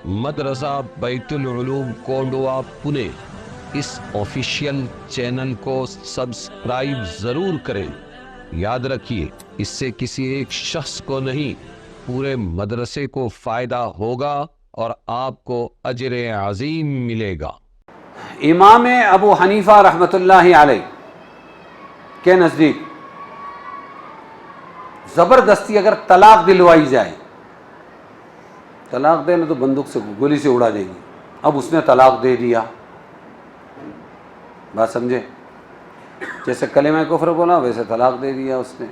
مدرسہ بیت العلوم کونڈوا پونے اس official channel کو سبسکرائب ضرور کریں۔ یاد رکھیے، اس سے کسی ایک شخص کو نہیں، پورے مدرسے کو فائدہ ہوگا اور آپ کو اجر عظیم ملے گا۔ امام ابو حنیفہ رحمۃ اللہ علیہ کے نزدیک زبردستی اگر طلاق دلوائی جائے، طلاق دینا تو بندوق سے گولی سے اڑا دیں گے، اب اس نے طلاق دے دیا، بات سمجھے، جیسے کلمہ کفر بولا ویسے طلاق دے دیا اس نے،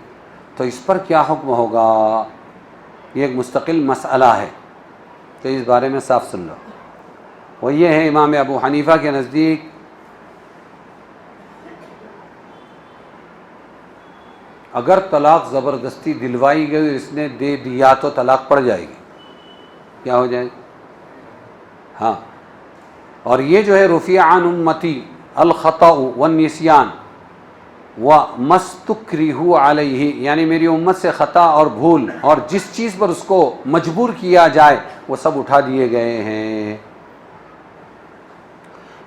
تو اس پر کیا حکم ہوگا؟ یہ ایک مستقل مسئلہ ہے، تو اس بارے میں صاف سن لو۔ وہ یہ ہے، امام ابو حنیفہ کے نزدیک اگر طلاق زبردستی دلوائی گئی، اس نے دے دیا تو طلاق پڑ جائے گی، کیا ہو جائے گی؟ ہاں، اور یہ جو ہے رفیع عن امتی الخطأ والنسیان وما استکرہوا علیہ، یعنی میری امت سے خطا اور بھول اور جس چیز پر اس کو مجبور کیا جائے وہ سب اٹھا دیے گئے ہیں۔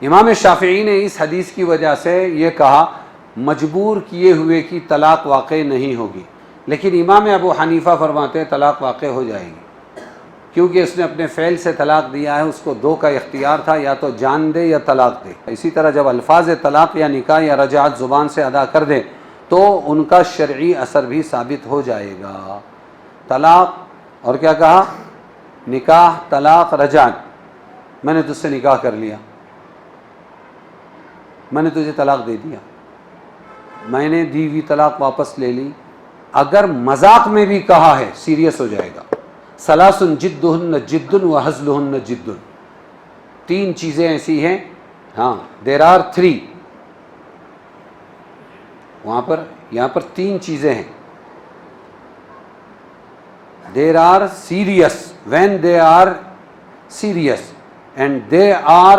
امام شافعی نے اس حدیث کی وجہ سے یہ کہا مجبور کیے ہوئے کی طلاق واقع نہیں ہوگی، لیکن امام ابو حنیفہ فرماتے ہیں طلاق واقع ہو جائے گی، کیونکہ اس نے اپنے فعل سے طلاق دیا ہے، اس کو دو کا اختیار تھا، یا تو جان دے یا طلاق دے۔ اسی طرح جب الفاظ طلاق یا نکاح یا رجعت زبان سے ادا کر دے تو ان کا شرعی اثر بھی ثابت ہو جائے گا۔ طلاق اور کیا کہا؟ نکاح، طلاق، رجعت۔ میں نے تجھ سے نکاح کر لیا، میں نے تجھے طلاق دے دیا، میں نے دی ہوئی طلاق واپس لے لی، اگر مذاق میں بھی کہا ہے سیریس ہو جائے گا۔ ثلاث جدہن جد وہزلہن جد، تین چیزیں ایسی ہیں، ہاں دیر آر تھری، یہاں پر تین چیزیں ہیں، there are serious when they are serious and they are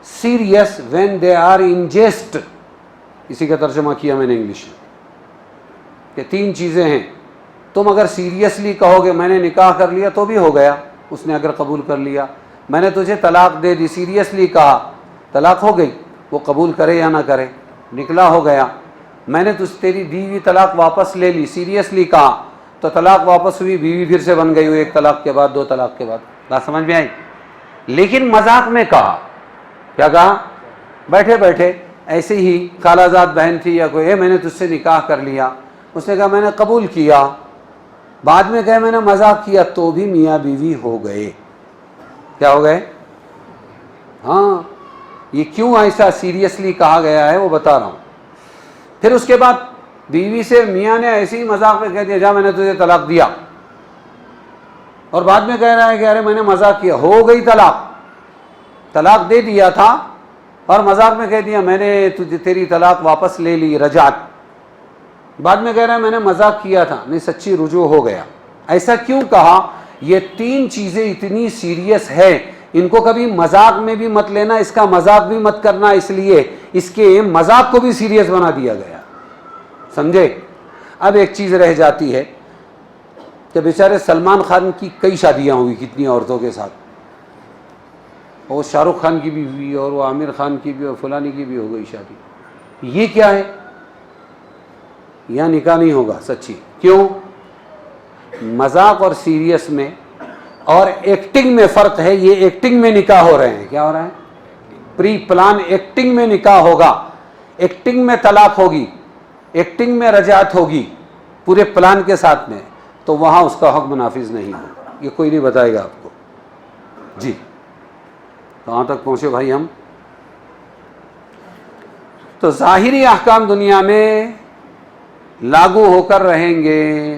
serious when they are in jest, اسی کا ترجمہ کیا میں نے انگلش میں، کہ تین چیزیں ہیں، تم اگر سیریسلی کہو گے میں نے نکاح کر لیا تو بھی ہو گیا، اس نے اگر قبول کر لیا، میں نے تجھے طلاق دے دی، سیریسلی کہا، طلاق ہو گئی، وہ قبول کرے یا نہ کرے، نکلا ہو گیا۔ میں نے تیری دی ہوئی طلاق واپس لے لی، سیریسلی کہا تو طلاق واپس ہوئی، بیوی پھر سے بن گئی، ایک طلاق کے بعد، دو طلاق کے بعد، بات سمجھ میں آئی؟ لیکن مذاق میں کہا، کیا کہا؟ بیٹھے بیٹھے ایسے ہی خالہ زاد بہن تھی یا کوئی، میں نے تجھ سے نکاح کر لیا، اس نے کہا میں نے قبول کیا، بعد میں کہے میں نے مذاق کیا، تو بھی میاں بیوی ہو گئے، کیا ہو گئے؟ ہاں، یہ کیوں ایسا سیریسلی کہا گیا ہے وہ بتا رہا ہوں۔ پھر اس کے بعد بیوی سے میاں نے ایسے ہی مذاق میں کہہ دیا جا میں نے تجھے طلاق دیا، اور بعد میں کہہ رہا ہے کہ ارے میں نے مذاق کیا، ہو گئی طلاق، طلاق دے دیا تھا اور مذاق میں کہہ دیا میں نے تیری طلاق واپس لے لی، رجعت، بعد میں کہہ رہا ہے میں نے مذاق کیا تھا، نہیں سچی رجوع ہو گیا۔ ایسا کیوں کہا؟ یہ تین چیزیں اتنی سیریس ہے، ان کو کبھی مذاق میں بھی مت لینا، اس کا مذاق بھی مت کرنا، اس لیے اس کے مذاق کو بھی سیریس بنا دیا گیا، سمجھے؟ اب ایک چیز رہ جاتی ہے کہ بیچارے سلمان خان کی کئی شادیاں ہوئی کتنی عورتوں کے ساتھ، اور شاہ رخ خان کی بھی ہوئی اور وہ عامر خان کی بھی اور فلانی کی بھی ہو گئی شادی، یہ کیا ہے؟ یہاں نکاح نہیں ہوگا سچی، کیوں؟ مذاق اور سیریس میں اور ایکٹنگ میں فرق ہے، یہ ایکٹنگ میں نکاح ہو رہے ہیں، کیا ہو رہا ہے؟ پری پلان ایکٹنگ میں نکاح ہوگا، ایکٹنگ میں طلاق ہوگی، ایکٹنگ میں رجعت ہوگی، پورے پلان کے ساتھ میں، تو وہاں اس کا حکم نافذ نہیں ہوگا، یہ کوئی نہیں بتائے گا آپ کو۔ جی کہاں تک پہنچے بھائی ہم؟ تو ظاہری احکام دنیا میں لاگو ہو کر رہیں گے۔